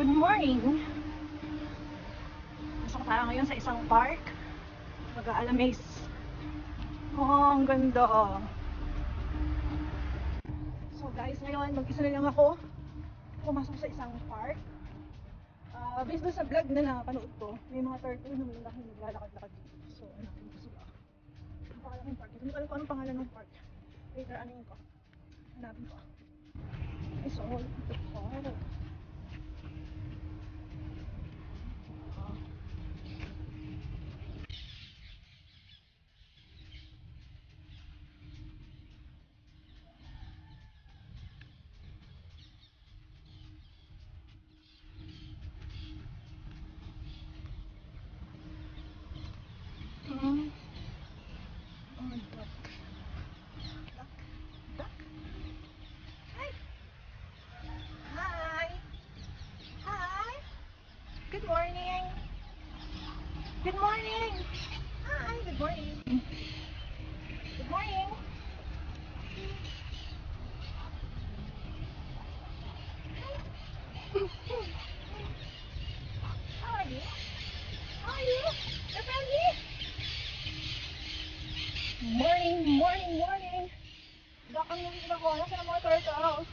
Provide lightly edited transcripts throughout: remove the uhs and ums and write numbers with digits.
Good morning! Pasok tayo ngayon sa isang park. Mag-aalamis. Oh, ang ganda. So guys, ngayon mag-isa na lang ako. Pumasok sa isang park. Based doon sa vlog na napanood ko, may mga turtle na malaki naglalakad-lakad dito. So, hanapin ko sila. Napakalaking park. Hindi ko alam kung anong pangalan ng park. Later, ano ko. Hanapin ko. Ay, so, ito ko. Good morning! Good morning! Hi! Good morning! Good morning! How are you? How are you? You're friendly? Morning! Morning! Morning! Bakang yung ako. Nasa na mga turtles?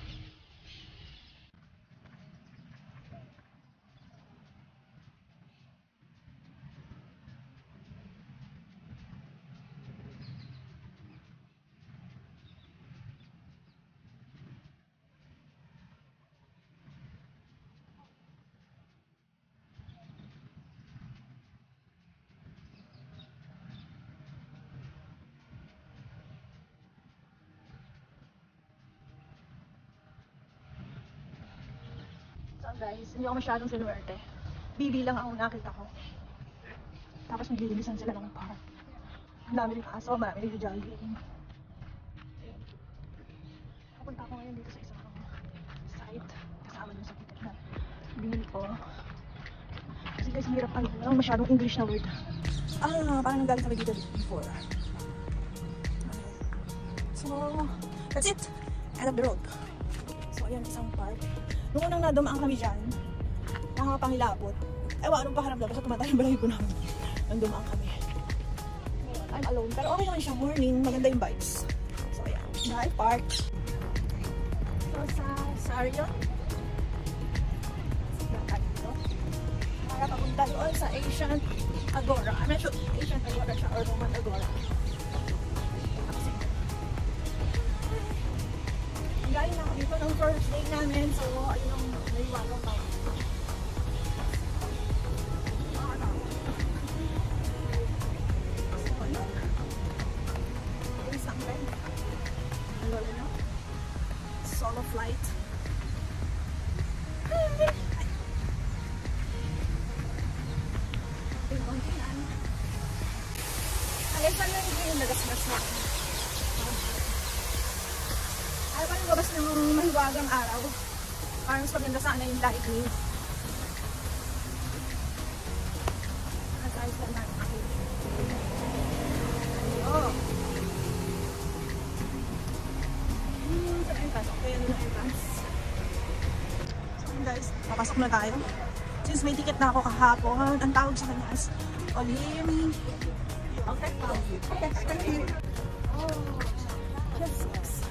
So guys, hindi ako masyadong sinuwerte. Bibi lang ang nakita ko. Tapos naglilisan sila ng park. Ang dami rin aso, marami rin jogging. Papunta ako ngayon dito sa isang site. Kasama dun sa ticket na binili ko. Kasi guys, hirap lang masyadong English na word. Parang nanggaling kami dito before. So, that's it. End of the road. So, ayan, isang park. Nung unang nadumaan kami dyan, nakakapangilabot. Ewan, anong pakaramdam? Basta tumatay yung balay ko namin. Nung dumaan kami. I'm alone. Pero okay naman siya. Morning. Maganda yung vibes. So, ayan. Bye, park. So, sa Sarion. Lahat dito. Para papunta doon sa Asian Agora. I'm not sure Asian Agora siya or Roman Agora. Galing na ako dito ng first day namin. So, ayun ang naiwagan ko. So, ayun. Ayun something. Ang lolo nyo. Solo flight. Ayun, kontinan. Alisan lang yung nagasmas na. Ay, parang labas ng mahiwagang araw. Parang mas maganda sana yung light news. At ayos lang natin ako. Oh! Sa entrance. Okay, ano na entrance. So guys, papasok na tayo. Since may ticket na ako kahapon, ang tawag sa kanya is Olim. Okay, thank you. Oh, yes, yes.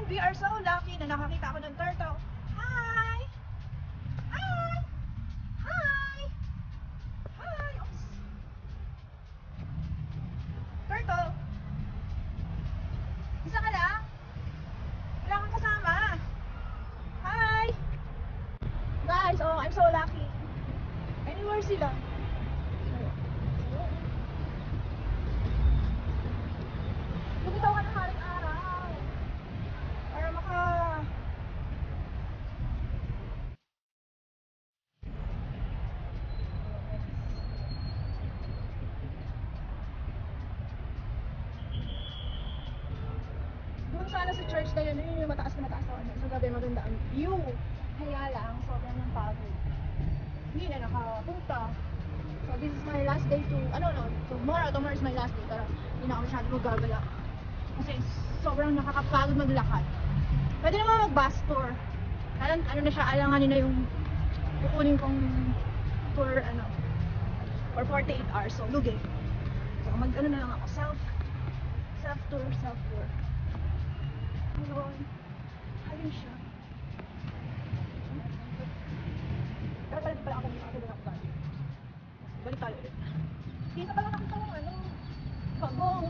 we are so lucky na nakakita ako ng turtle. Hi! Hi! Hi! Hi! Oops! Turtle! Isa ka lang? Wala kang kasama? Hi! Guys, oh, I'm so lucky. Anywhere sila? Lumitaw ka ng haring araw. Para maka... Doon sana sa church na yun, yung mataas na ano. Sa gabi maganda ang view. Kaya lang, sobrang ng pagod. Hindi na nakapunta. So this is my last day to, tomorrow is my last day. Pero hindi na ako masyado magagala. Kasi sobrang nakakapagod maglakad. Pwede naman mag-bus tour. Ano na siya, alanganin na yung kukunin kong tour, for 48 hours. So, lugi. So, na lang ako. Self-tour. Ayun. Ayun siya. Pero balik pala ako dito kasi doon ako galing. Balik tayo ulit. Dito pala nakita ng bagong.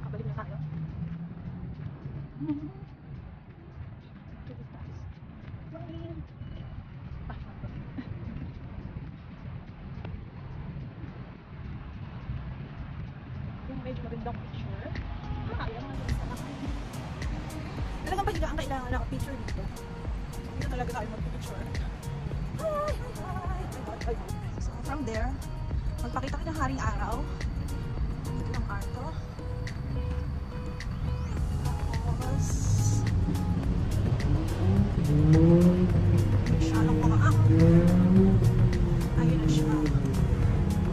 Kabalik na tayo. Yung medyo magandang picture. Talagang pahiga ang kailangan naka-picture dito. Hindi na talaga tayo mag-picture. Hi! So from there, magpakita ka ng haring araw. Ito ng arto. Tapos masyadong kumaak. Ayun na siya.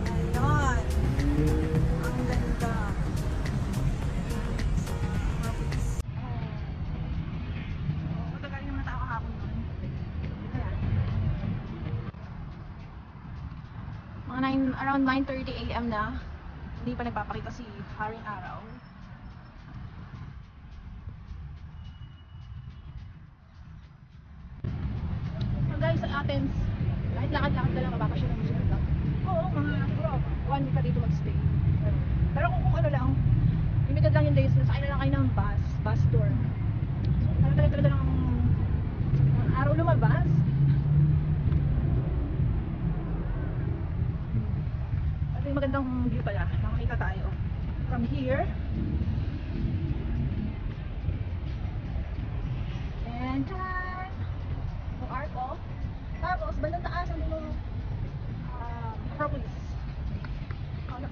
Ayun. Ang ganda. Matagaling naman tao kahapon nun. Around 9:30 AM na. Hindi pa nagpapakita si haring araw. Guys, sa Athens, kahit lakad-lakad ka lang, mabakasyon ng museum lang. Oo, siguro, 1 week ka dito mag-stay. Pero kung ano lang, limited lang yung days, nasakay na lang kayo ng bus tour. So, talaga lang araw lumabas. At yung magandang view pala, makakita tayo. From here. And time! Yung arco. Tapos, bandang taas ang Acropolis.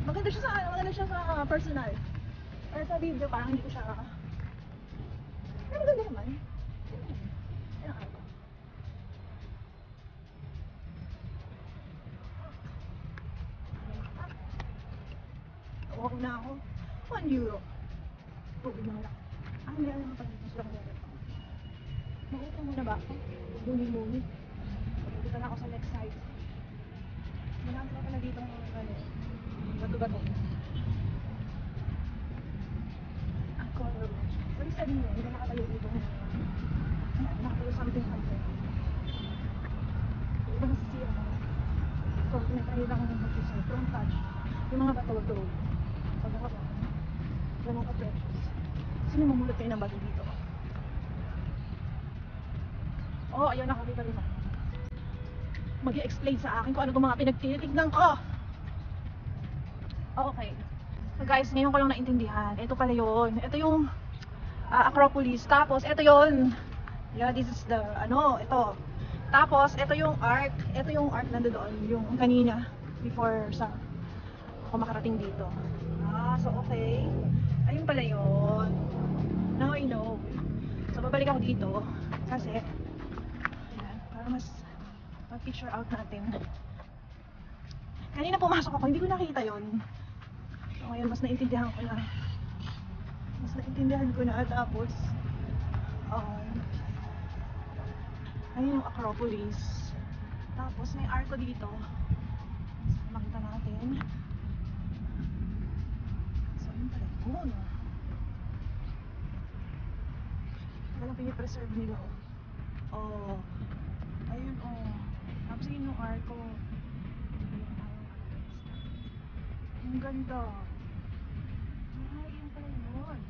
Maganda siya sa personal. Pero sa video, parang hindi ko siya... Pero maganda naman. Yan ang arco. Tawa ko na ako. €1. Tubig na wala. Meron naman pag dito silang meron. Magutom muna ba ako? Muni. Dito na ako sa next side. Marami pa pala dito ng bato-bato. Ako, sorry sabihin mo, hindi na nakatayo dito. Nakatayo something. Ibang sisira ko. So, pinatayo lang ako ng mag-isip. Don't touch. Yung mga bato-bato. Pag ako, ganun ka-precious. Sino mamulot kayo ng bato dito? Oh, ayun, nakakita rin ako. Mag-i-explain sa akin kung ano itong mga pinagtitignan ko. Okay. So guys, ngayon ko lang naintindihan. Ito pala yun. Ito yung Acropolis. Tapos, ito yun. Yeah, this is the, ito. Tapos, ito yung arc. Ito yung arc nandoon. Yung kanina. Before sa ako makarating dito. So okay. Ayun pala yun. Now I know. So, babalik ako dito. Kasi, ayan, para mas picture out natin. Kanina pumasok ako, hindi ko nakita yon. So ngayon mas naintindihan ko na. Tapos ayun yung Acropolis. Tapos may arco dito. So makita natin. So yun pala yun. Talagang pinipreserve nila, oh. Oh. Ayun, oh. Tapos yun yung arko. Ang ganda. Ay, yun pala yun.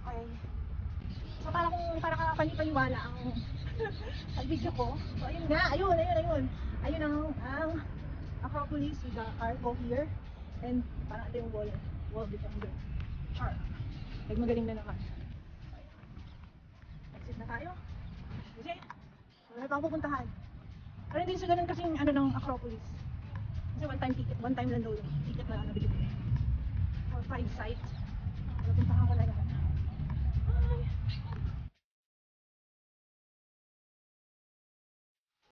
Okay. So para kakapani-paniwala ang ang video ko. So ayun nga, ayun. Ayun ang Acropolis with the arco here. And parang ito yung wall defender. Char. Like magaling na naman. Exit na tayo. Kasi, wala pa akong pupuntahan. Pero hindi sa ganun kasing ano ng Acropolis. Kasi one time lang daw yung ticket na nabili ko. For 5 sites. Napuntahan ko na yun.